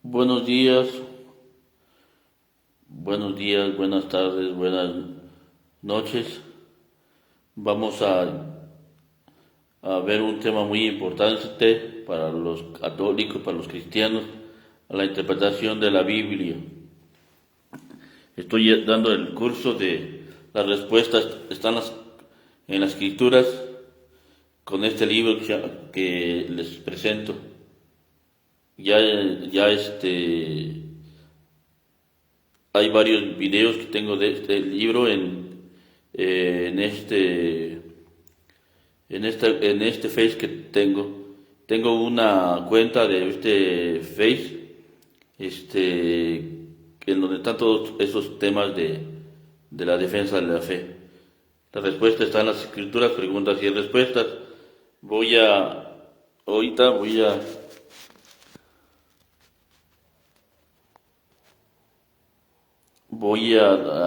Buenos días, buenas tardes, buenas noches. Vamos a ver un tema muy importante para los católicos, para los cristianos, la interpretación de la Biblia. Estoy dando el curso de las respuestas, en las escrituras con este libro que les presento. Ya, ya hay varios videos que tengo de este libro en en este Face que tengo. Tengo una cuenta de este Face, este, en donde están todos esos temas de la defensa de la fe. La respuesta está en las escrituras, preguntas y respuestas. Voy a, ahorita voy a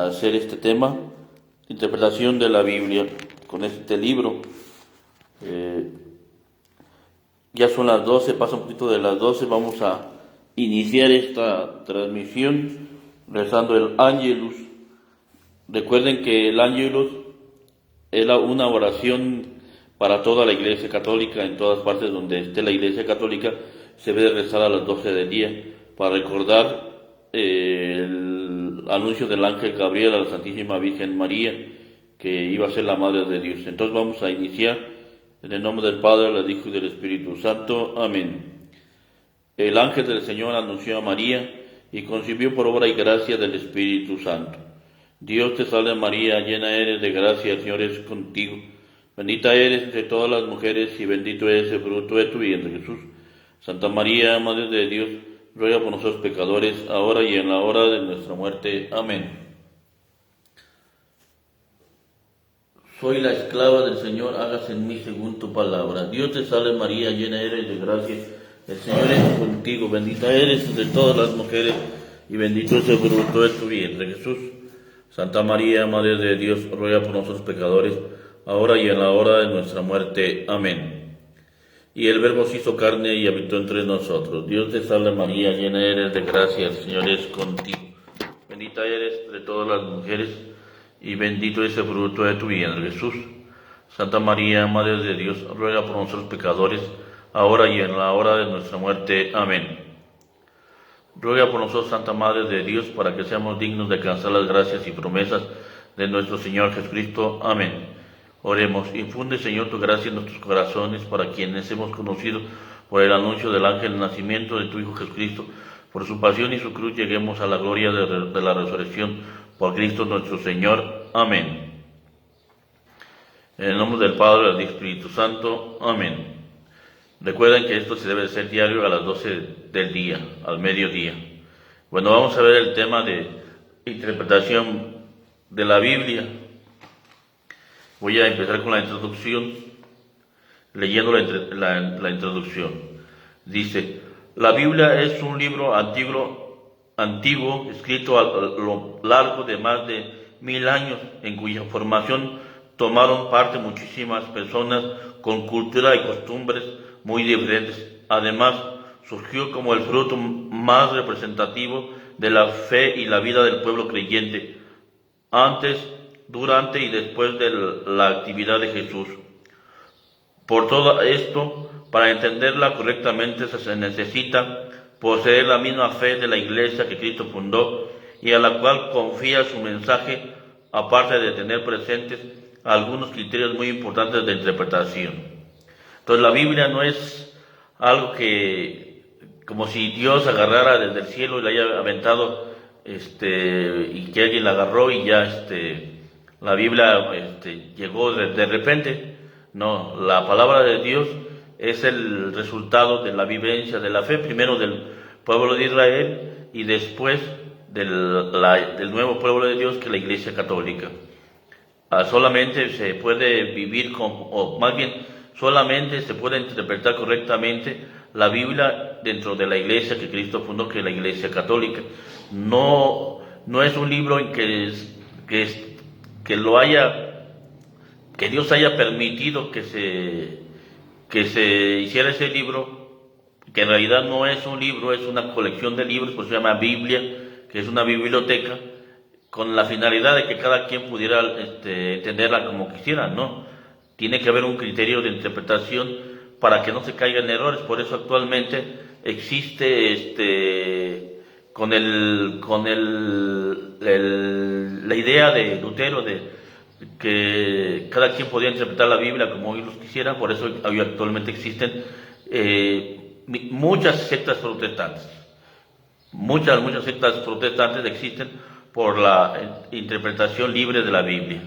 hacer este tema, interpretación de la Biblia, con este libro. Eh, ya son las 12, pasa un poquito de las 12, vamos a iniciar esta transmisión rezando el Ángelus. Recuerden que el Ángelus era una oración para toda la Iglesia Católica, en todas partes donde esté la Iglesia Católica, se debe rezar a las 12 del día para recordar el anuncio del ángel Gabriel a la Santísima Virgen María, que iba a ser la Madre de Dios. Entonces vamos a iniciar en el nombre del Padre, del Hijo y del Espíritu Santo. Amén. El ángel del Señor anunció a María y concibió por obra y gracia del Espíritu Santo. Dios te salve María, llena eres de gracia, el Señor es contigo. Bendita eres entre todas las mujeres y bendito es el fruto de tu vientre, Jesús. Santa María, Madre de Dios, ruega por nosotros pecadores, ahora y en la hora de nuestra muerte. Amén. Soy la esclava del Señor, hágase en mí según tu palabra. Dios te salve María, llena eres de gracia, el Señor es contigo, bendita eres entre todas las mujeres y bendito es el fruto de tu vientre, Jesús. Santa María, Madre de Dios, ruega por nosotros pecadores, ahora y en la hora de nuestra muerte. Amén. Y el Verbo se hizo carne y habitó entre nosotros. Dios te salve María, llena eres de gracia, el Señor es contigo. Bendita eres entre todas las mujeres y bendito es el fruto de tu vientre, Jesús. Santa María, Madre de Dios, ruega por nosotros pecadores, ahora y en la hora de nuestra muerte. Amén. Ruega por nosotros, Santa Madre de Dios, para que seamos dignos de alcanzar las gracias y promesas de nuestro Señor Jesucristo. Amén. Oremos. Infunde, Señor, tu gracia en nuestros corazones, para quienes hemos conocido por el anuncio del ángel el nacimiento de tu Hijo Jesucristo. Por su pasión y su cruz lleguemos a la gloria de la resurrección por Cristo nuestro Señor. Amén. En el nombre del Padre, del Espíritu Santo. Amén. Recuerden que esto se debe hacer diario a las 12 del día, al mediodía. Bueno, vamos a ver el tema de interpretación de la Biblia. Voy a empezar con la introducción, leyendo la introducción. Dice, la Biblia es un libro antiguo escrito a lo largo de más de 1000 años, en cuya formación tomaron parte muchísimas personas con cultura y costumbres muy diferentes. Además, surgió como el fruto más representativo de la fe y la vida del pueblo creyente, antes, durante y después de la actividad de Jesús. Por todo esto, para entenderla correctamente se necesita poseer la misma fe de la Iglesia que Cristo fundó y a la cual confía su mensaje, aparte de tener presentes algunos criterios muy importantes de interpretación. Entonces la Biblia no es algo que, como si Dios agarrara desde el cielo y la haya aventado, y que alguien la agarró y ya, la Biblia, llegó de repente. No, la palabra de Dios es el resultado de la vivencia de la fe, primero del pueblo de Israel y después del nuevo pueblo de Dios, que es la Iglesia Católica. Solamente se puede vivir o más bien, solamente se puede interpretar correctamente la Biblia dentro de la Iglesia que Cristo fundó, que es la Iglesia Católica. No, no es un libro en que lo haya, Dios haya permitido que se hiciera ese libro que en realidad no es un libro, es una colección de libros, pues se llama Biblia, que es una biblioteca, con la finalidad de que cada quien pudiera entenderla como quisiera, ¿no? Tiene que haber un criterio de interpretación para que no se caigan errores. Por eso actualmente existe la idea de Lutero de que cada quien podía interpretar la Biblia como ellos quisieran. Por eso actualmente existen muchas sectas protestantes. Muchas sectas protestantes existen por la interpretación libre de la Biblia.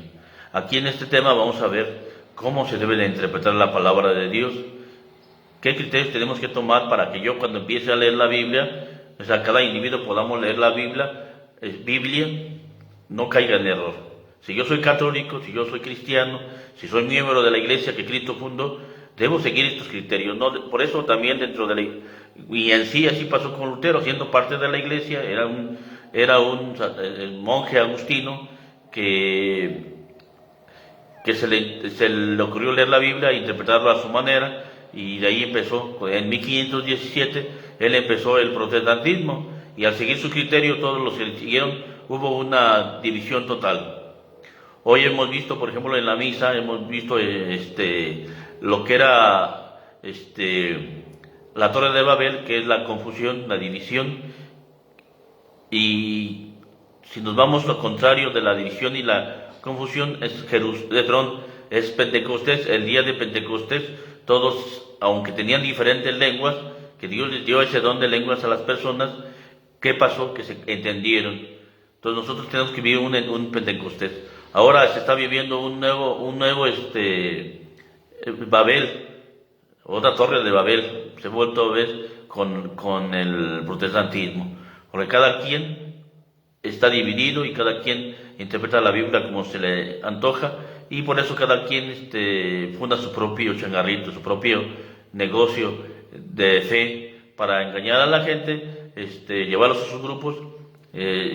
Aquí en este tema vamos a ver cómo se debe de interpretar la palabra de Dios, qué criterios tenemos que tomar para que yo cuando empiece a leer la Biblia, o sea, cada individuo podamos leer la Biblia, no caiga en error. Si yo soy católico, si yo soy cristiano, si soy miembro de la iglesia que Cristo fundó, debo seguir estos criterios. ¿No? Por eso también dentro de y en sí así pasó con Lutero, siendo parte de la iglesia, era un monje agustino que se le ocurrió leer la Biblia e interpretarla a su manera, y de ahí empezó, en 1517, él empezó el protestantismo, y al seguir su criterio, todos los que le siguieron, hubo una división total. Hoy hemos visto, por ejemplo, en la misa, hemos visto lo que era la Torre de Babel, que es la confusión, la división, y si nos vamos lo contrario de la división y la confusión, es Pentecostés, el día de Pentecostés, todos, aunque tenían diferentes lenguas, que Dios les dio ese don de lenguas a las personas, ¿qué pasó? Que se entendieron. Entonces nosotros tenemos que vivir un Pentecostés. Ahora se está viviendo un nuevo Babel, otra torre de Babel, se ha vuelto a ver con el protestantismo, porque cada quien está dividido y cada quien interpreta la Biblia como se le antoja, y por eso cada quien funda su propio changarrito, su propio negocio de fe para engañar a la gente, llevarlos a sus grupos,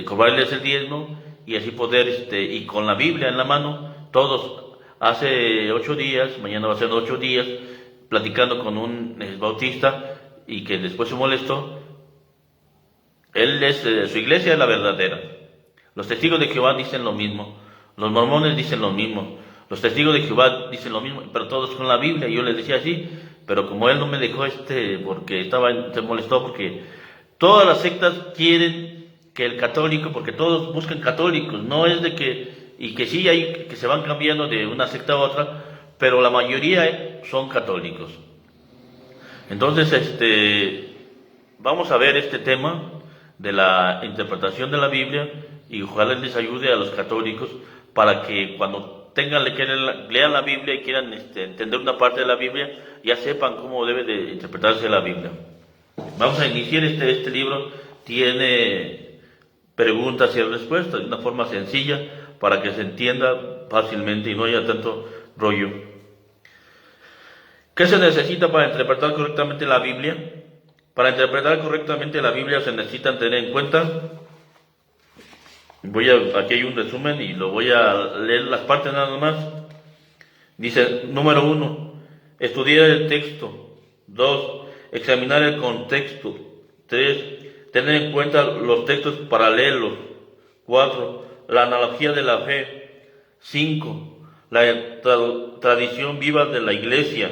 cobrarles el diezmo y así poder, y con la Biblia en la mano, todos, hace 8 días, mañana va a ser 8 días, platicando con un bautista y que después se molestó. Su iglesia es la verdadera. Los testigos de Jehová dicen lo mismo, los mormones dicen lo mismo, los testigos de Jehová dicen lo mismo, pero todos con la Biblia. Y yo les decía así, pero como él no me dejó porque se molestó, porque todas las sectas quieren que el católico, porque todos buscan católicos, no es de que sí hay que se van cambiando de una secta a otra, pero la mayoría son católicos. Entonces, vamos a ver este tema de la interpretación de la Biblia, y ojalá les ayude a los católicos para que cuando lean la Biblia y quieran entender una parte de la Biblia, ya sepan cómo debe de interpretarse la Biblia. Vamos a iniciar este libro, tiene preguntas y respuestas de una forma sencilla para que se entienda fácilmente y no haya tanto rollo. ¿Qué se necesita para interpretar correctamente la Biblia? Para interpretar correctamente la Biblia se necesitan tener en cuenta, aquí hay un resumen y lo voy a leer las partes nada más. Dice, número 1, estudiar el texto. 2, examinar el contexto. 3, tener en cuenta los textos paralelos. 4, la analogía de la fe. 5, la tradición viva de la iglesia.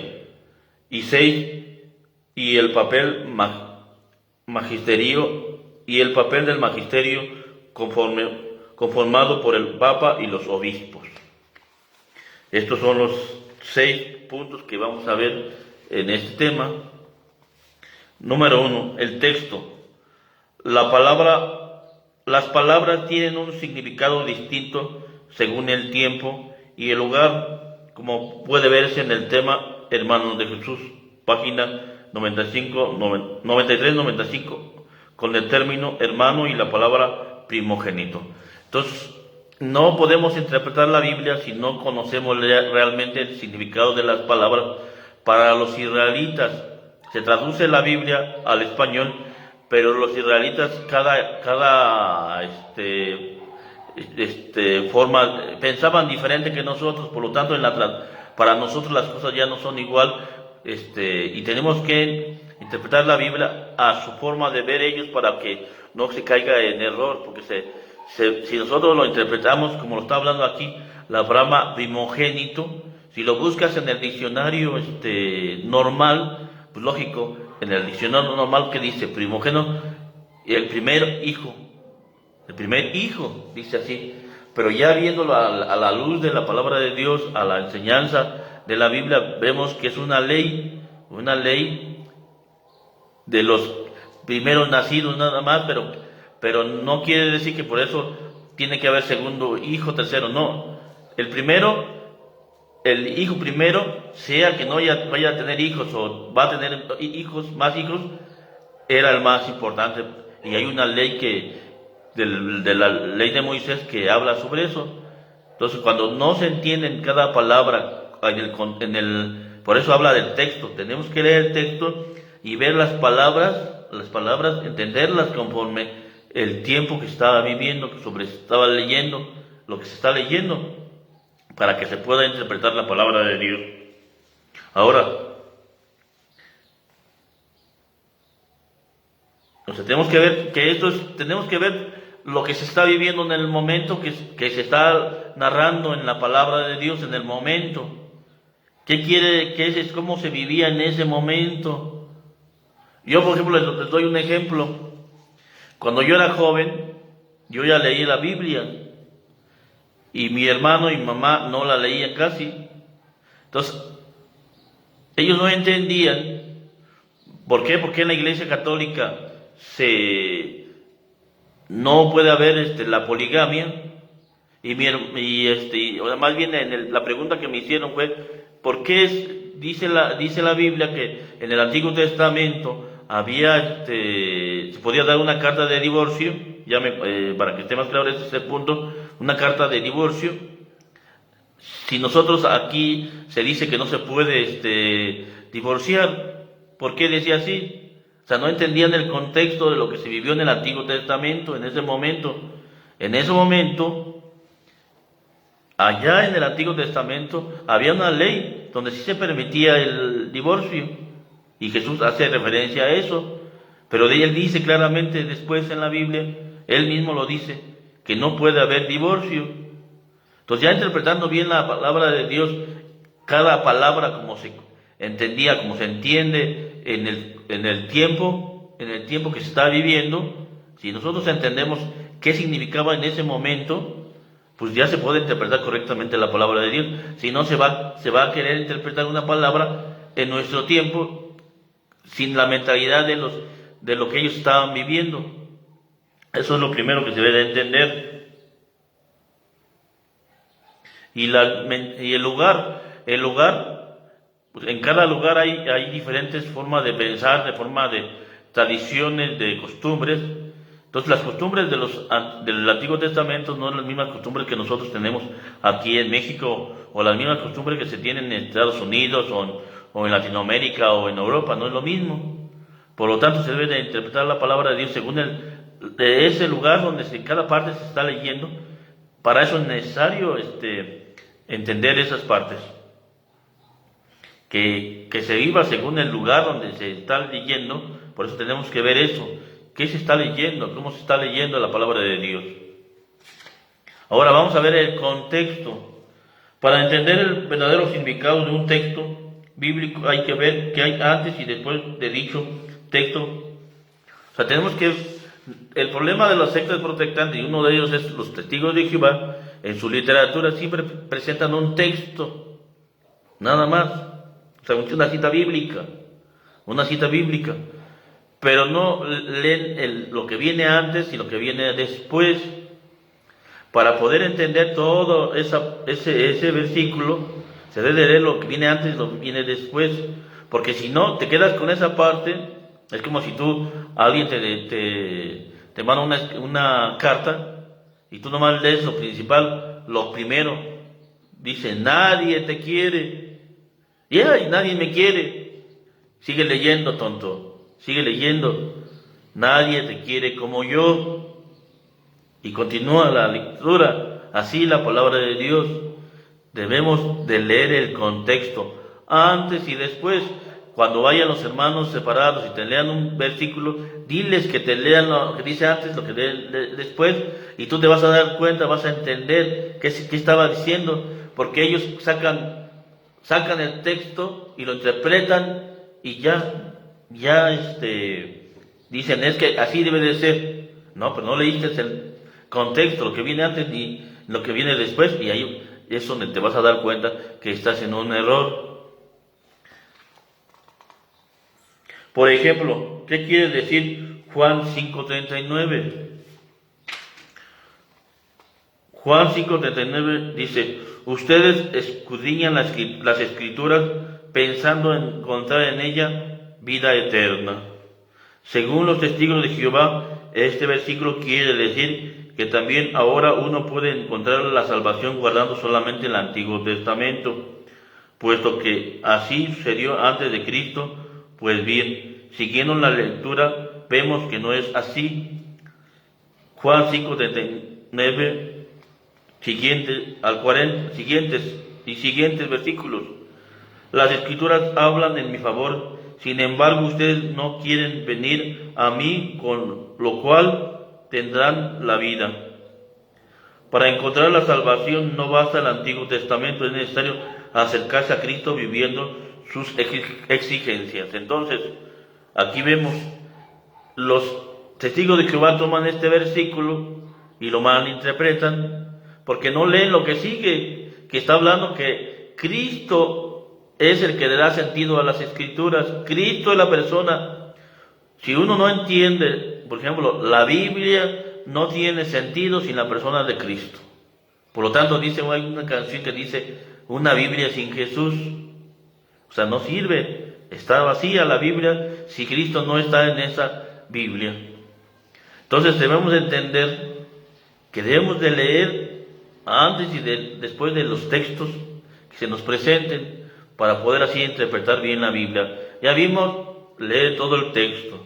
Y 6, y el papel del magisterio conformado por el Papa y los obispos. Estos son los 6 puntos que vamos a ver en este tema. Número 1, el texto. Las palabras tienen un significado distinto según el tiempo y el lugar, como puede verse en el tema Hermanos de Jesús, página 93-95, con el término hermano y la palabra primogénito. Entonces, no podemos interpretar la Biblia si no conocemos realmente el significado de las palabras. Para los israelitas se traduce la Biblia al español, pero los israelitas cada forma pensaban diferente que nosotros, por lo tanto para nosotros las cosas ya no son igual, y tenemos que interpretar la Biblia a su forma de ver ellos para que no se caiga en error, porque si nosotros lo interpretamos como lo está hablando aquí, la palabra primogénito, si lo buscas en el diccionario normal, pues lógico, en el diccionario normal que dice primogénito, el primer hijo, dice así, pero ya viéndolo a la luz de la palabra de Dios, a la enseñanza de la Biblia, vemos que es una ley de los primeros nacidos nada más, pero no quiere decir que por eso tiene que haber segundo hijo, tercero, no. El hijo primero, sea que no vaya a tener hijos o va a tener más hijos, era el más importante. Y hay una ley de la ley de Moisés que habla sobre eso. Entonces, cuando no se entiende en cada palabra, por eso habla del texto. Tenemos que leer el texto y ver las palabras, entenderlas conforme el tiempo que estaba viviendo, estaba leyendo, lo que se está leyendo, para que se pueda interpretar la palabra de Dios. Ahora, tenemos que ver lo que se está viviendo en el momento que se está narrando en la palabra de Dios en el momento. ¿Cómo se vivía en ese momento? Yo, por ejemplo, les doy un ejemplo. Cuando yo era joven, yo ya leí la Biblia y mi hermano y mi mamá no la leían casi. Entonces, ellos no entendían por qué en la Iglesia Católica no puede haber la poligamia. Más bien la pregunta que me hicieron fue, ¿por qué dice la Biblia que en el Antiguo Testamento se podía dar una carta de divorcio? Para que esté más claro ese punto, una carta de divorcio. Si nosotros aquí se dice que no se puede divorciar, ¿por qué decía así? O sea, no entendían el contexto de lo que se vivió en el Antiguo Testamento en ese momento. En ese momento, allá en el Antiguo Testamento, había una ley donde sí se permitía el divorcio. Y Jesús hace referencia a eso. Pero él dice claramente después en la Biblia, él mismo lo dice, que no puede haber divorcio. Entonces, ya interpretando bien la palabra de Dios, cada palabra como se entendía, como se entiende en el tiempo que se está viviendo, si nosotros entendemos qué significaba en ese momento, pues ya se puede interpretar correctamente la palabra de Dios. Si no, se va a querer interpretar una palabra en nuestro tiempo sin la mentalidad de lo que ellos estaban viviendo. Eso es lo primero que se debe de entender. Y el lugar, pues en cada lugar hay diferentes formas de pensar, de formas de tradiciones, de costumbres. Entonces, las costumbres del Antiguo Testamento no son las mismas costumbres que nosotros tenemos aquí en México, o las mismas costumbres que se tienen en Estados Unidos, o en Latinoamérica, o en Europa. No es lo mismo. Por lo tanto, se debe de interpretar la palabra de Dios según de ese lugar donde cada parte se está leyendo. Para eso es necesario entender esas partes. Que se viva según el lugar donde se está leyendo. Por eso tenemos que ver eso. ¿Qué se está leyendo? ¿Cómo se está leyendo la palabra de Dios? Ahora vamos a ver el contexto. Para entender el verdadero significado de un texto bíblico hay que ver qué hay antes y después de dicho texto. O sea, el problema de las sectas protestantes, y uno de ellos es los Testigos de Jehová, en su literatura siempre presentan un texto, nada más. O sea, una cita bíblica, pero no leen lo que viene antes y lo que viene después. Para poder entender todo ese versículo, se debe leer lo que viene antes y lo que viene después, porque si no, te quedas con esa parte. Es como si alguien te manda una carta y tú nomás lees lo principal, lo primero. Dice, nadie te quiere. Y nadie me quiere. Sigue leyendo, tonto. Sigue leyendo. Nadie te quiere como yo. Y continúa la lectura. Así la palabra de Dios. Debemos de leer el contexto antes y después. cuando vayan los hermanos separados y te lean un versículo, diles que te lean lo que dice antes, lo que después, y tú te vas a dar cuenta, vas a entender qué estaba diciendo, porque ellos sacan el texto y lo interpretan y ya dicen, es que así debe de ser. No, pero no leíste el contexto, lo que viene antes ni lo que viene después, y ahí es donde te vas a dar cuenta que estás en un error. Por ejemplo, ¿qué quiere decir Juan 5:39? Juan 5:39 dice, ustedes escudriñan las escrituras pensando en encontrar en ella vida eterna. Según los testigos de Jehová, este versículo quiere decir que también ahora uno puede encontrar la salvación guardando solamente el Antiguo Testamento, puesto que así sucedió antes de Cristo. Pues bien, siguiendo la lectura, vemos que no es así. Juan 5:39, siguientes versículos. Las escrituras hablan en mi favor, sin embargo ustedes no quieren venir a mí, con lo cual tendrán la vida. Para encontrar la salvación no basta el Antiguo Testamento, es necesario acercarse a Cristo viviendo sus exigencias. Entonces, aquí vemos, los testigos de Jehová toman este versículo y lo malinterpretan, porque no leen lo que sigue, que está hablando que Cristo es el que le da sentido a las escrituras. Cristo es la persona. Si uno no entiende, por ejemplo, la Biblia no tiene sentido sin la persona de Cristo. Por lo tanto, hay una canción que dice, una Biblia sin Jesús, o sea, no sirve, está vacía la Biblia si Cristo no está en esa Biblia. Entonces debemos entender que debemos de leer antes y después de los textos que se nos presenten para poder así interpretar bien la Biblia. Ya vimos, leer todo el texto,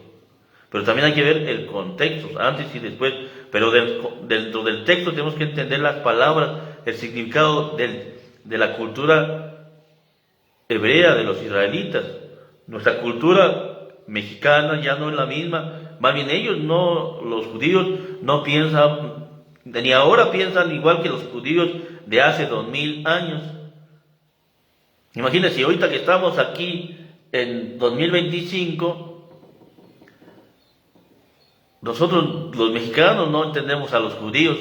pero también hay que ver el contexto, antes y después. Pero dentro del texto tenemos que entender las palabras, el significado de la cultura hebrea de los israelitas. Nuestra cultura mexicana ya no es la misma. Más bien los judíos no piensan, ni ahora piensan igual que los judíos de hace 2000 años. Imagínense, ahorita que estamos aquí en 2025, nosotros los mexicanos no entendemos a los judíos,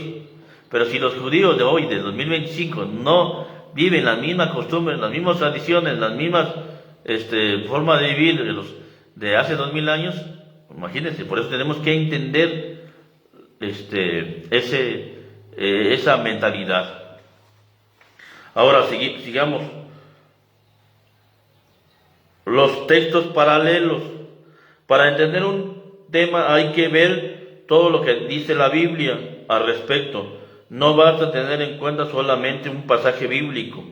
pero si los judíos de hoy, de 2025, no viven las mismas costumbres, las mismas tradiciones, las mismas formas de vivir de hace 2000 años, imagínense, por eso tenemos que entender esa mentalidad. Ahora sigamos. Los textos paralelos. Para entender un tema hay que ver todo lo que dice la Biblia al respecto. No basta tener en cuenta solamente un pasaje bíblico.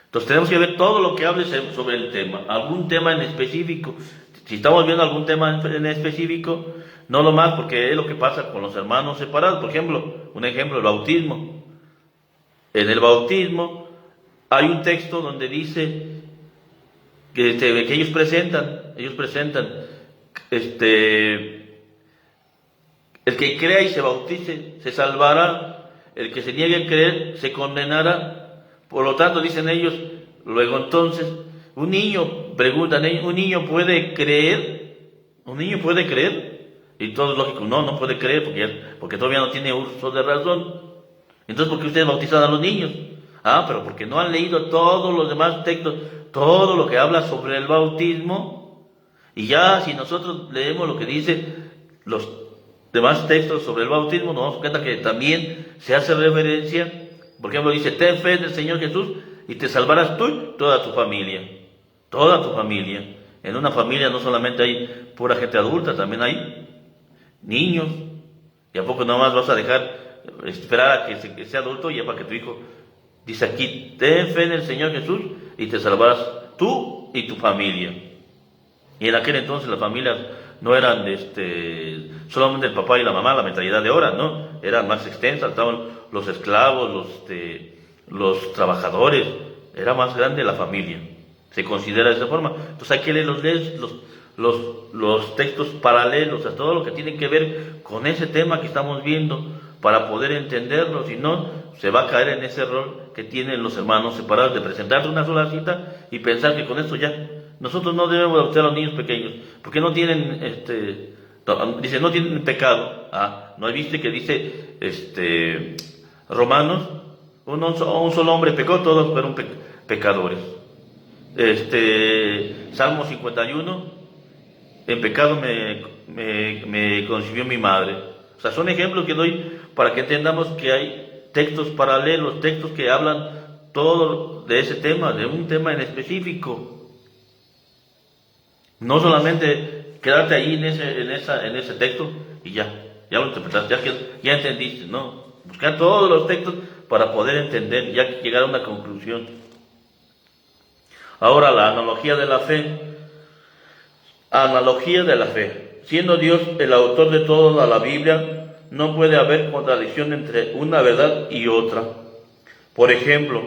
Entonces tenemos que ver todo lo que hable sobre el tema, algún tema en específico. Si estamos viendo algún tema en específico, no lo más, porque es lo que pasa con los hermanos separados. Por ejemplo, un ejemplo, el bautismo. En el bautismo hay un texto donde dice que ellos presentan, el que crea y se bautice se salvará, el que se niegue a creer se condenará. Por lo tanto, dicen ellos, luego entonces, un niño puede creer? ¿Un niño puede creer? Y todo es lógico, no puede creer porque todavía no tiene uso de razón. Entonces, ¿por qué ustedes bautizan a los niños? Pero porque no han leído todos los demás textos, todo lo que habla sobre el bautismo. Y ya si nosotros leemos lo que dice los demás textos sobre el bautismo, nos damos cuenta que también se hace referencia. Por ejemplo, dice, ten fe en el Señor Jesús y te salvarás tú y toda tu familia. Toda tu familia. En una familia no solamente hay pura gente adulta, también hay niños. ¿Y a poco nomás vas a esperar a que sea adulto ya para que tu hijo... Dice aquí, ten fe en el Señor Jesús y te salvarás tú y tu familia. Y en aquel entonces las familias no eran solamente el papá y la mamá, la mentalidad de ahora, ¿no? Eran más extensas, estaban los esclavos, los trabajadores, era más grande la familia. se considera de esa forma. Entonces hay que leer los textos paralelos, o sea, todo lo que tiene que ver con ese tema que estamos viendo, para poder entenderlo. Si no, se va a caer en ese error que tienen los hermanos separados, de presentarse una sola cita y pensar que con esto ya. Nosotros no debemos bautizar a los niños pequeños, porque no tienen, dice, no tienen pecado. ¿No viste que dice, Romanos, un solo hombre pecó, todos fueron pecadores. Salmo 51, en pecado me concibió mi madre. O sea, son ejemplos que doy para que entendamos que hay textos paralelos, textos que hablan todo de ese tema, de un tema en específico. No solamente quedarte ahí en ese texto y ya lo interpretaste, ya entendiste, no. Buscar todos los textos para poder entender, ya llegar a una conclusión. Ahora, la analogía de la fe. Analogía de la fe. Siendo Dios el autor de toda la Biblia, no puede haber contradicción entre una verdad y otra. Por ejemplo,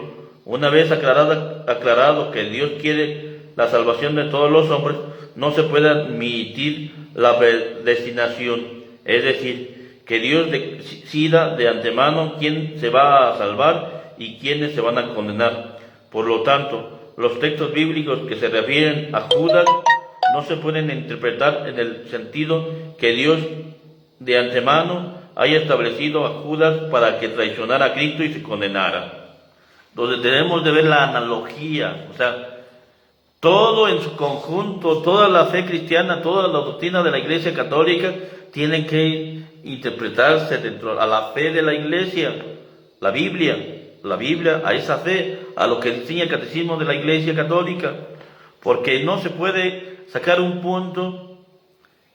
una vez aclarado que Dios quiere la salvación de todos los hombres, no se puede admitir la predestinación, es decir, que Dios decida de antemano quién se va a salvar y quiénes se van a condenar. Por lo tanto, los textos bíblicos que se refieren a Judas no se pueden interpretar en el sentido que Dios de antemano haya establecido a Judas para que traicionara a Cristo y se condenara. Entonces debemos de ver la analogía, o sea, todo en su conjunto, toda la fe cristiana, toda la doctrina de la Iglesia Católica tienen que interpretarse dentro a la fe de la Iglesia, la Biblia, a esa fe, a lo que enseña el Catecismo de la Iglesia Católica, porque no se puede sacar un punto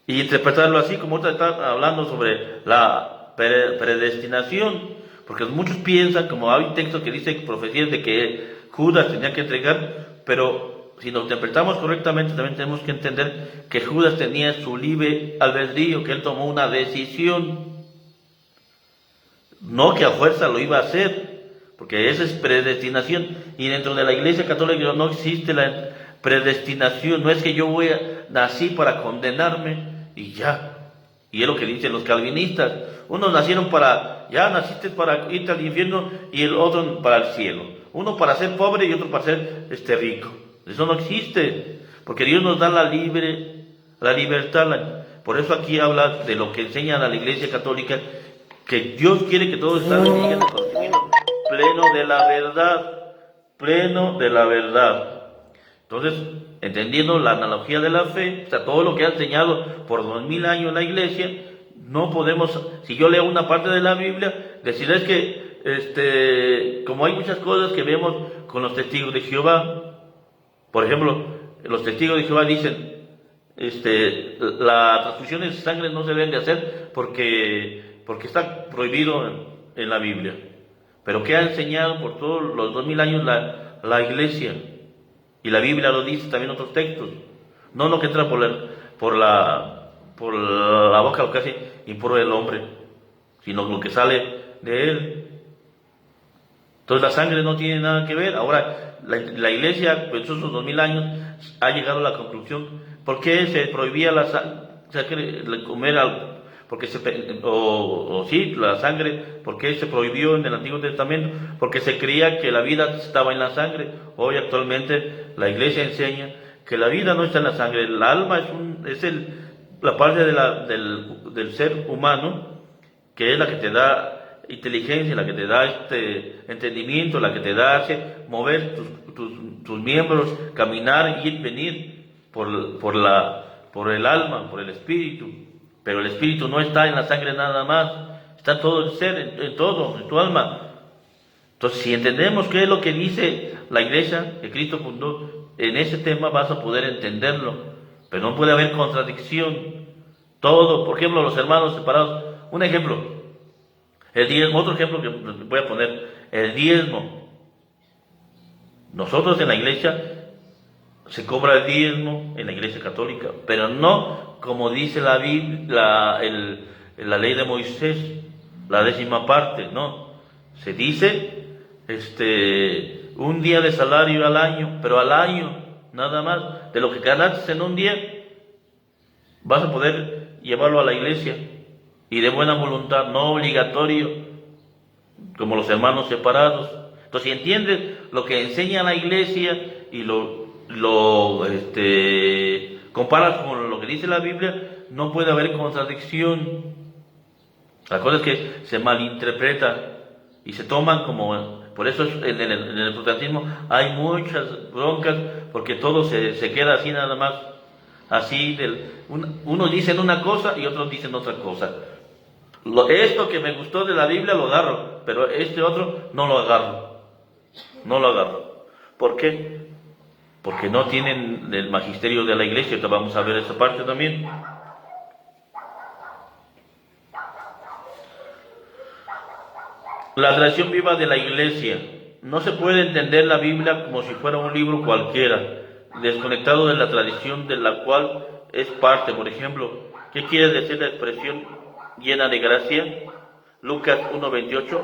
y interpretarlo así, como ahorita está hablando sobre la predestinación, porque muchos piensan, como hay textos que dicen profecías de que Judas tenía que entregar, pero si lo interpretamos correctamente, también tenemos que entender que Judas tenía su libre albedrío, que él tomó una decisión, no que a fuerza lo iba a hacer, porque esa es predestinación, y dentro de la Iglesia Católica no existe la predestinación. No es que yo nací para condenarme y ya. Y es lo que dicen los calvinistas. Unos nacieron naciste para irte al infierno y el otro para el cielo. Uno para ser pobre y otro para ser rico. Eso no existe, porque Dios nos da la libertad. Por eso aquí habla de lo que enseña la Iglesia Católica, que Dios quiere que todos lleguen al conocimiento pleno de la verdad. Entonces, entendiendo la analogía de la fe, o sea, todo lo que ha enseñado por 2000 años la Iglesia, no podemos, si yo leo una parte de la Biblia, decirles que, como hay muchas cosas que vemos con los testigos de Jehová. Por ejemplo, los testigos de Jehová dicen, la transfusión de sangre no se deben de hacer porque está prohibido en la Biblia. Pero ¿qué ha enseñado por todos los 2000 años la Iglesia? Y la Biblia lo dice también en otros textos. No lo que entra por la boca, lo que hace impuro el hombre, sino lo que sale de él. Entonces la sangre no tiene nada que ver. Ahora, la Iglesia, pues esos 2000 años, ha llegado a la conclusión. ¿Por qué se prohibía la comer algo? Porque la sangre, ¿por qué se prohibió en el Antiguo Testamento? Porque se creía que la vida estaba en la sangre. Hoy actualmente la Iglesia enseña que la vida no está en la sangre. El alma es la parte del ser humano, que es la que te da inteligencia, la que te da entendimiento, la que te da hace mover tus miembros, caminar, ir, venir por el alma, por el espíritu. Pero el espíritu no está en la sangre nada más, está todo el ser, en todo, en tu alma. Entonces, si entendemos qué es lo que dice la Iglesia que Cristo fundó, en ese tema vas a poder entenderlo, pero no puede haber contradicción. Todo, por ejemplo, los hermanos separados. Un ejemplo, el diezmo. Otro ejemplo que voy a poner, el diezmo. Nosotros en la Iglesia se cobra el diezmo en la Iglesia Católica, pero no como dice la Biblia, la ley de Moisés, la 10ª parte, no. Se dice un día de salario al año, pero al año, nada más. De lo que ganaste en un día, vas a poder llevarlo a la iglesia. Y de buena voluntad, no obligatorio, como los hermanos separados. Entonces, si entiendes lo que enseña la iglesia y lo comparas con lo que dice la Biblia, no puede haber contradicción. La cosa es que se malinterpreta y se toman como... Por eso en el protestantismo hay muchas broncas, porque todo se queda así nada más. Así, unos dicen una cosa y otros dicen otra cosa. Esto que me gustó de la Biblia lo agarro, pero este otro no lo agarro. No lo agarro. ¿Por qué? Porque no tienen el magisterio de la iglesia. Entonces vamos a ver esa parte también. La tradición viva de la iglesia. No se puede entender la Biblia como si fuera un libro cualquiera, desconectado de la tradición de la cual es parte. Por ejemplo, ¿qué quiere decir la expresión llena de gracia? Lucas 1:28,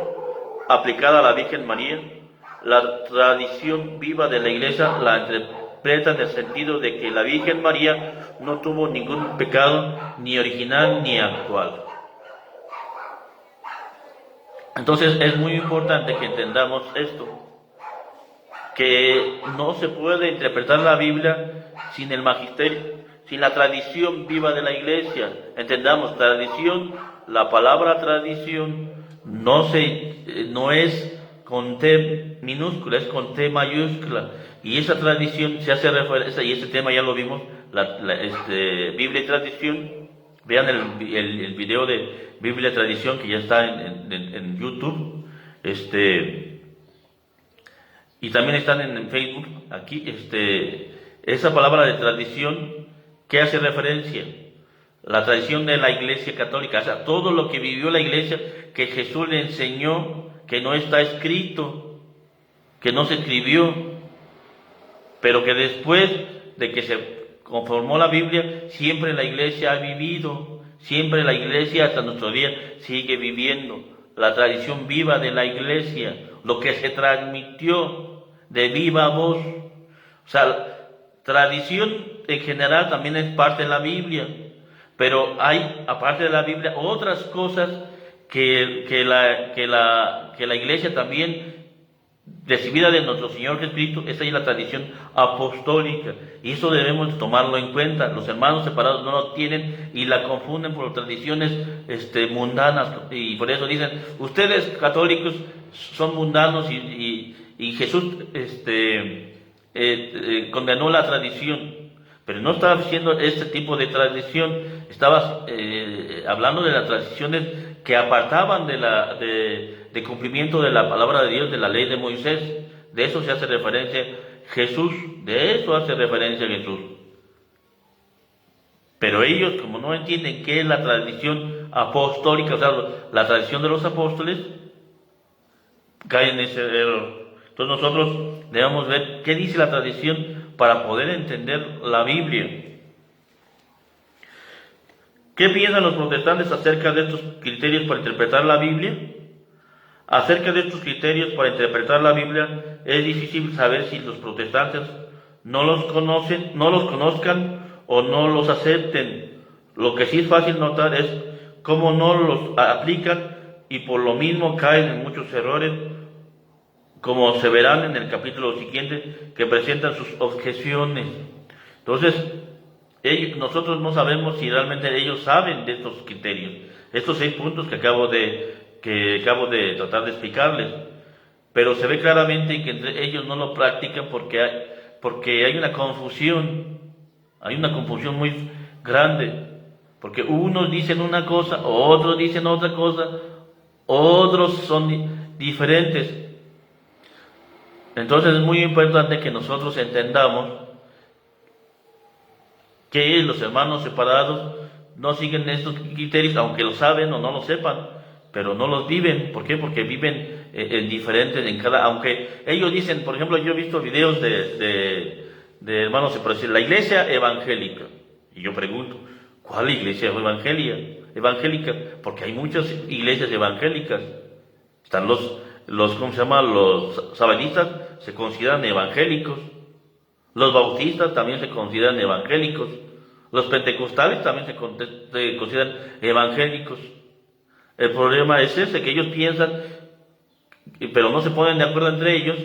aplicada a la Virgen María. La tradición viva de la iglesia la interpreta en el sentido de que la Virgen María no tuvo ningún pecado, ni original ni actual. Entonces es muy importante que entendamos esto, que no se puede interpretar la Biblia sin el magisterio, sin la tradición viva de la iglesia. Entendamos, tradición, la palabra tradición no es con T minúscula, es con T mayúscula. Y esa tradición se hace referencia, y ese tema ya lo vimos, Biblia y tradición. Vean el video de Biblia y tradición que ya está en YouTube. Y también están en Facebook. Aquí, esa palabra de tradición, ¿qué hace referencia? La tradición de la Iglesia Católica, o sea, todo lo que vivió la Iglesia, que Jesús le enseñó, que no está escrito, que no se escribió, pero que después de que se conformó la Biblia, siempre la Iglesia ha vivido, siempre la Iglesia hasta nuestro día sigue viviendo. La tradición viva de la Iglesia, lo que se transmitió de viva voz. O sea, tradición en general también es parte de la Biblia, pero hay, aparte de la Biblia, otras cosas que la Iglesia también, recibida de nuestro Señor Jesucristo. Esa es la tradición apostólica, y eso debemos tomarlo en cuenta. Los hermanos separados no lo tienen y la confunden por tradiciones mundanas, y por eso dicen, ustedes católicos son mundanos, y Jesús condenó la tradición, pero no estaba diciendo este tipo de tradición, estaba hablando de las tradiciones que apartaban de cumplimiento de la palabra de Dios, de la ley de Moisés. De eso se hace referencia Jesús, de eso hace referencia Jesús. Pero ellos, como no entienden qué es la tradición apostólica, o sea, la tradición de los apóstoles, caen en ese error. Entonces nosotros debemos ver qué dice la tradición para poder entender la Biblia. ¿Qué piensan los protestantes acerca de estos criterios para interpretar la Biblia? Acerca de estos criterios para interpretar la Biblia, es difícil saber si los protestantes no los conozcan o no los acepten. Lo que sí es fácil notar es cómo no los aplican, y por lo mismo caen en muchos errores, como se verán en el capítulo siguiente, que presentan sus objeciones. Entonces, nosotros no sabemos si realmente ellos saben de estos criterios, estos 6 puntos que acabo de tratar de explicarles, pero se ve claramente que entre ellos no lo practican porque hay una confusión muy grande, porque unos dicen una cosa, otros dicen otra cosa, otros son diferentes. Entonces es muy importante que nosotros entendamos que los hermanos separados no siguen estos criterios, aunque lo saben o no lo sepan, pero no los viven. ¿Por qué? Porque viven diferentes en cada... Aunque ellos dicen, por ejemplo, yo he visto videos de hermanos separados, la iglesia evangélica, y yo pregunto, ¿cuál iglesia evangélica? Porque hay muchas iglesias evangélicas. Están los ¿cómo se llama? Los sabanistas se consideran evangélicos. Los bautistas también se consideran evangélicos. Los pentecostales también se consideran evangélicos. El problema es ese, que ellos piensan, pero no se ponen de acuerdo entre ellos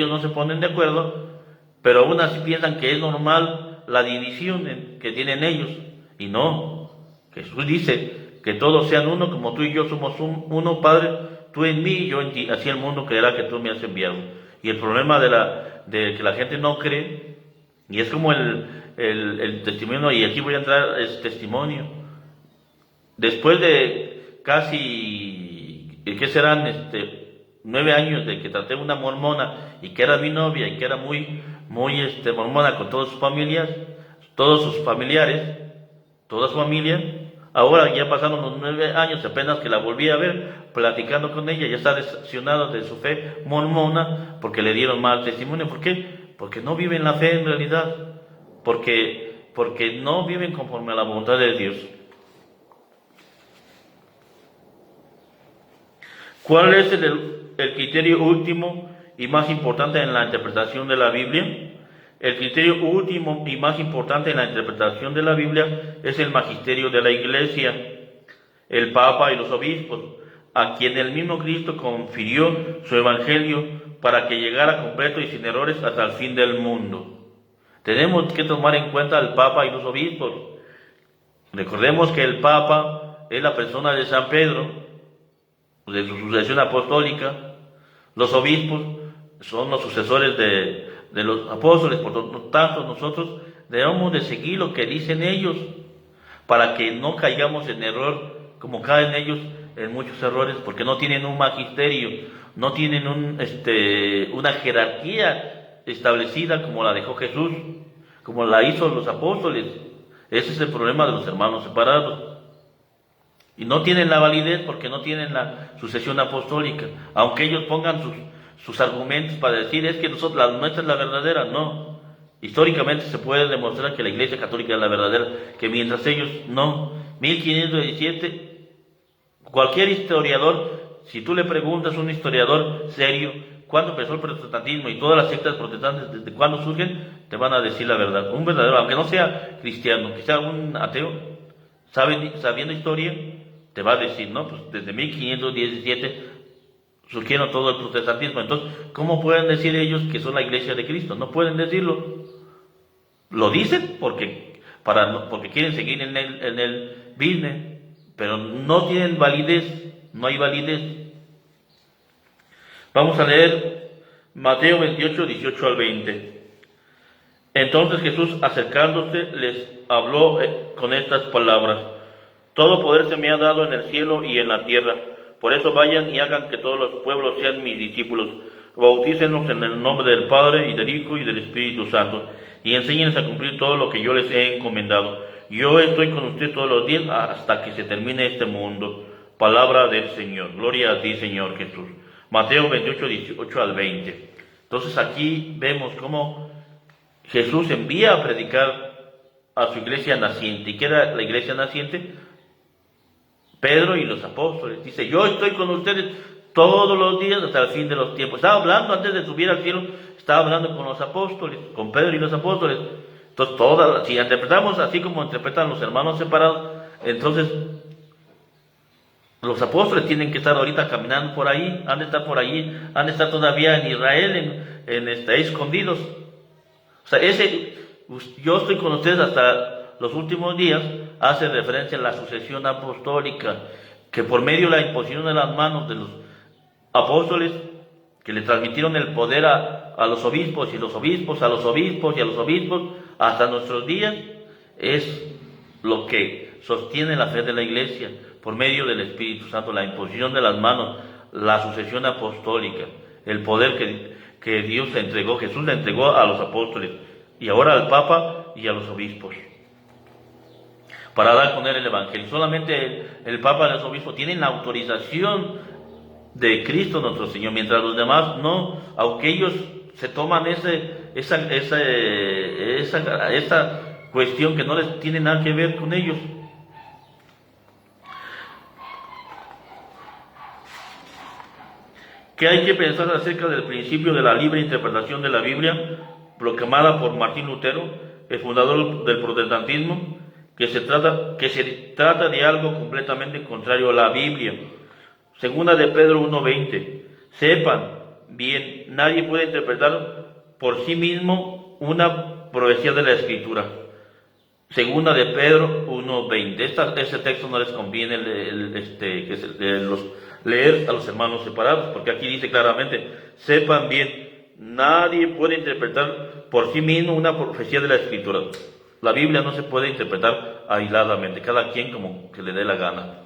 no se ponen de acuerdo, pero aún así piensan que es normal la división que tienen ellos. Y no, Jesús dice que todos sean uno, como tú y yo somos uno, Padre, tú en mí y yo en ti, así el mundo creerá que tú me has enviado. Y el problema de que la gente no cree, y es como el testimonio, y aquí voy a entrar, es testimonio. Después de casi, ¿qué serán? 9 años de que traté una mormona y que era mi novia y que era muy mormona con todas sus familias, todos sus familiares, toda su familia. Ahora ya pasaron los 9 años, apenas que la volví a ver, platicando con ella, ya está decepcionada de su fe mormona porque le dieron mal testimonio. ¿Por qué? Porque no viven la fe en realidad, porque no viven conforme a la voluntad de Dios. ¿Cuál es el criterio último y más importante en la interpretación de la Biblia? El criterio último y más importante en la interpretación de la Biblia es el magisterio de la Iglesia, el Papa y los obispos, a quien el mismo Cristo confirió su evangelio para que llegara completo y sin errores hasta el fin del mundo. Tenemos que tomar en cuenta al Papa y los obispos. Recordemos que el Papa es la persona de San Pedro, de su sucesión apostólica. Los obispos son los sucesores de los apóstoles. Por lo tanto, nosotros debemos de seguir lo que dicen ellos para que no caigamos en error como caen ellos en muchos errores, porque no tienen un magisterio, no tienen una jerarquía establecida como la dejó Jesús, como la hizo los apóstoles. Ese es el problema de los hermanos separados. Y no tienen la validez porque no tienen la sucesión apostólica, aunque ellos pongan sus argumentos para decir es que la nuestra es la verdadera. No, históricamente se puede demostrar que la Iglesia Católica es la verdadera, que mientras ellos no. 1517, cualquier historiador, si tú le preguntas a un historiador serio cuándo empezó el protestantismo y todas las sectas protestantes, desde cuándo surgen, te van a decir la verdad. Un verdadero, aunque no sea cristiano, que sea un ateo, sabiendo historia, te va a decir, no, pues desde 1517 surgieron todo el protestantismo. Entonces, ¿cómo pueden decir ellos que son la Iglesia de Cristo? No pueden decirlo. Lo dicen porque quieren seguir en el business, pero no tienen validez, no hay validez. Vamos a leer Mateo 28, 18 al 20. Entonces Jesús, acercándose, les habló con estas palabras: todo poder se me ha dado en el cielo y en la tierra. Por eso vayan y hagan que todos los pueblos sean mis discípulos. Bautícenlos en el nombre del Padre, y del Hijo, y del Espíritu Santo, y enséñenles a cumplir todo lo que yo les he encomendado. Yo estoy con ustedes todos los días hasta que se termine este mundo. Palabra del Señor. Gloria a ti, Señor Jesús. Mateo 28, 18 al 20. Entonces aquí vemos cómo Jesús envía a predicar a su iglesia naciente. ¿Y qué era la iglesia naciente? Pedro y los apóstoles. Dice, yo estoy con ustedes todos los días hasta el fin de los tiempos. Estaba hablando antes de subir al cielo, estaba hablando con los apóstoles, con Pedro y los apóstoles. Entonces, si interpretamos así como interpretan los hermanos separados, entonces los apóstoles tienen que estar ahorita caminando por ahí, han de estar por allí, han de estar todavía en Israel, escondidos. O sea, yo estoy con ustedes hasta los últimos días, hace referencia a la sucesión apostólica, que por medio de la imposición de las manos de los apóstoles, que le transmitieron el poder a los obispos, y los obispos a los obispos, y a los obispos, hasta nuestros días, es lo que sostiene la fe de la iglesia, por medio del Espíritu Santo, la imposición de las manos, la sucesión apostólica, el poder que Dios le entregó, Jesús le entregó a los apóstoles, y ahora al Papa y a los obispos, para dar con él el Evangelio. Solamente el Papa y los obispos tienen la autorización de Cristo nuestro Señor, mientras los demás no, aunque ellos se toman esa cuestión que no les tiene nada que ver con ellos. ¿Qué hay que pensar acerca del principio de la libre interpretación de la Biblia? proclamada por Martín Lutero, el fundador del protestantismo, que se trata de algo completamente contrario a la Biblia. Segunda de Pedro 1:20. Sepan bien, nadie puede interpretar por sí mismo una profecía de la Escritura. Segunda de Pedro 1:20. Este texto no les conviene leer a los hermanos separados, porque aquí dice claramente: sepan bien, nadie puede interpretar por sí mismo una profecía de la Escritura. La Biblia no se puede interpretar aisladamente, cada quien como que le dé la gana.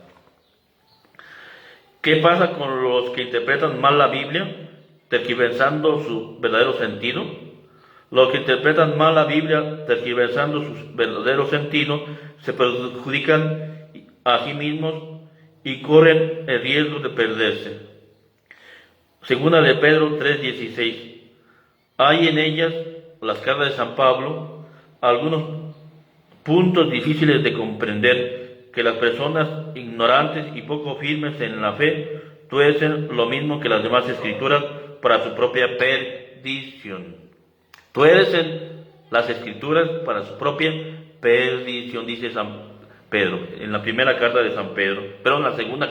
¿Qué pasa con los que interpretan mal la Biblia, tergiversando su verdadero sentido? Los que interpretan mal la Biblia, tergiversando su verdadero sentido, se perjudican a sí mismos y corren el riesgo de perderse. Segunda de Pedro 3:16. Hay en ellas, las cartas de San Pablo, algunos puntos difíciles de comprender, que las personas ignorantes y poco firmes en la fe tuercen lo mismo que las demás escrituras para su propia perdición. Tuercen las escrituras para su propia perdición, dice San Pedro, en la primera carta de San Pedro, pero en la segunda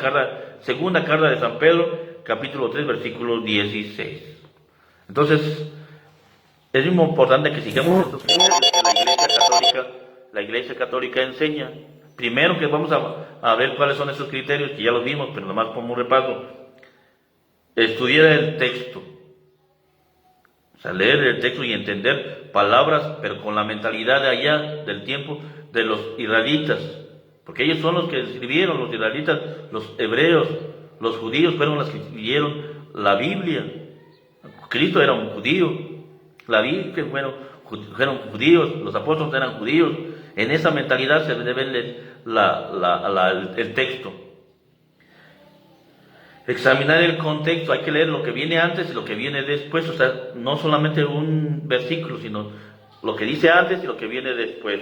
carta de San Pedro, capítulo 3, versículo 16. Entonces, es muy importante que sigamos estos criterios que la Iglesia Católica enseña. Primero que vamos a ver cuáles son esos criterios, que ya los vimos, pero nomás como un repaso. Estudiar el texto, o sea, leer el texto y entender palabras, pero con la mentalidad de allá, del tiempo de los israelitas, porque ellos son los que escribieron, los israelitas, los hebreos, los judíos fueron los que escribieron la Biblia. Cristo era un judío, la Virgen fueron judíos, los apóstoles eran judíos. En esa mentalidad se debe leer el texto. Examinar el contexto, hay que leer lo que viene antes y lo que viene después, o sea, no solamente un versículo, sino lo que dice antes y lo que viene después.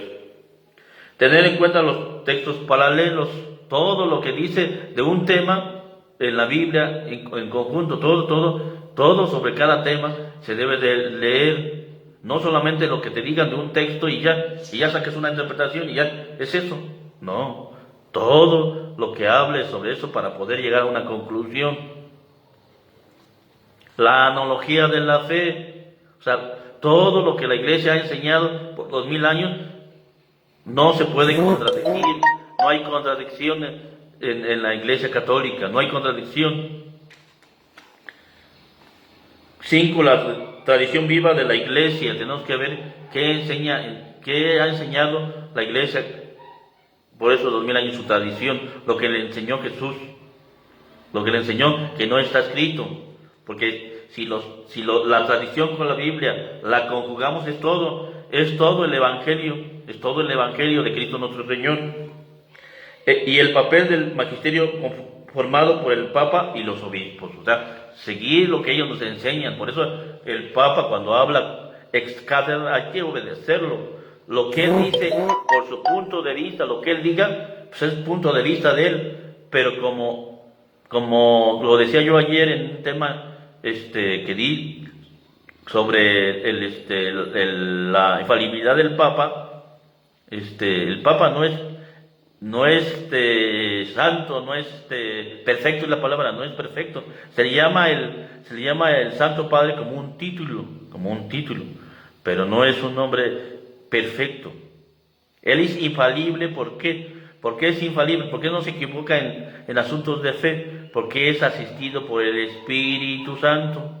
Tener en cuenta los textos paralelos, todo lo que dice de un tema en la Biblia en conjunto, todo sobre cada tema se debe de leer. No solamente lo que te digan de un texto y ya saques una interpretación y ya es eso. No, todo lo que hables sobre eso para poder llegar a una conclusión. La analogía de la fe, o sea, todo lo que la Iglesia ha enseñado por 2000 años no se puede contradecir. No hay contradicciones en la Iglesia Católica, no hay contradicción. 5. La tradición viva de la Iglesia. Tenemos que ver qué ha enseñado la Iglesia por esos 2000 años, su tradición, lo que le enseñó Jesús, lo que le enseñó que no está escrito, porque la tradición con la Biblia la conjugamos, es todo el Evangelio, es todo el Evangelio de Cristo nuestro Señor. Y el papel del magisterio formado por el Papa y los obispos, o sea, seguir lo que ellos nos enseñan. Por eso el Papa, cuando habla ex cátedra, hay que obedecerlo. Lo que él dice por su punto de vista, lo que él diga, pues es el punto de vista de él. Pero como lo decía yo ayer en un tema que di sobre la infalibilidad del Papa, el Papa no es santo, no es perfecto, es la palabra, no es perfecto. Se le llama el Santo Padre como un título, pero no es un hombre perfecto. Él es infalible. ¿Por qué? ¿Por qué es infalible? ¿Por qué no se equivoca en asuntos de fe? Porque es asistido por el Espíritu Santo.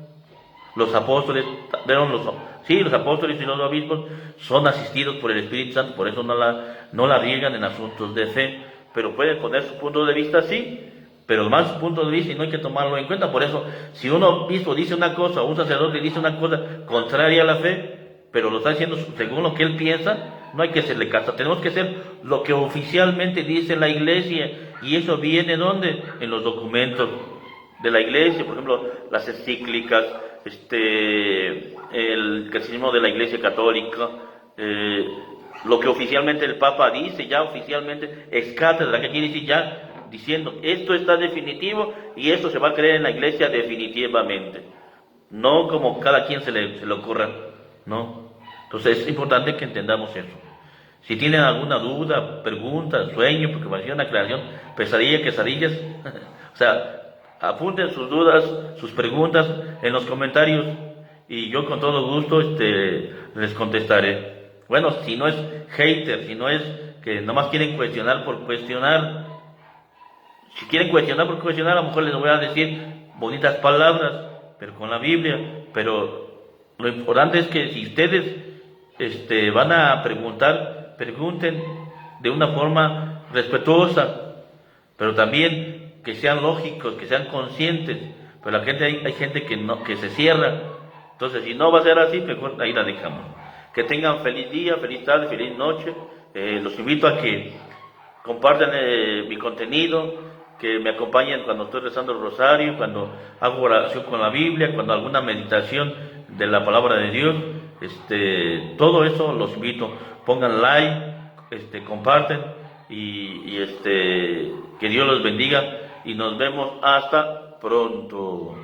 Los apóstoles, los apóstoles y los obispos son asistidos por el Espíritu Santo, por eso no la riegan en asuntos de fe, pero pueden poner su punto de vista, sí, pero más su punto de vista y no hay que tomarlo en cuenta. Por eso, si un obispo dice una cosa o un sacerdote dice una cosa contraria a la fe, pero lo está diciendo según lo que él piensa, no hay que hacerle caso. Tenemos que hacer lo que oficialmente dice la Iglesia, y eso viene ¿dónde? En los documentos de la Iglesia, por ejemplo, las encíclicas, el catecismo de la Iglesia Católica, lo que oficialmente el Papa dice, ya oficialmente ex cátedra, que quiere decir ya diciendo esto está definitivo y esto se va a creer en la Iglesia definitivamente, no como cada quien se le ocurra, no. Entonces es importante que entendamos eso. Si tienen alguna duda, pregunta, sueño, preocupación, aclaración, pesadilla, quesadillas, o sea, apunten sus dudas, sus preguntas en los comentarios y yo con todo gusto les contestaré. Bueno, si no es hater, si no es que nomás quieren cuestionar por cuestionar, si quieren cuestionar por cuestionar, a lo mejor les voy a decir bonitas palabras, pero con la Biblia. Pero lo importante es que si ustedes van a preguntar, pregunten de una forma respetuosa, pero también que sean lógicos, que sean conscientes. Pero la gente hay gente que no, que se cierra. Entonces, si no va a ser así, mejor ahí la dejamos. Que tengan feliz día, feliz tarde, feliz noche. Los invito a que compartan mi contenido, que me acompañen cuando estoy rezando el rosario, cuando hago oración con la Biblia, cuando alguna meditación de la palabra de Dios. Todo eso los invito. Pongan like, comparten que Dios los bendiga y nos vemos hasta pronto.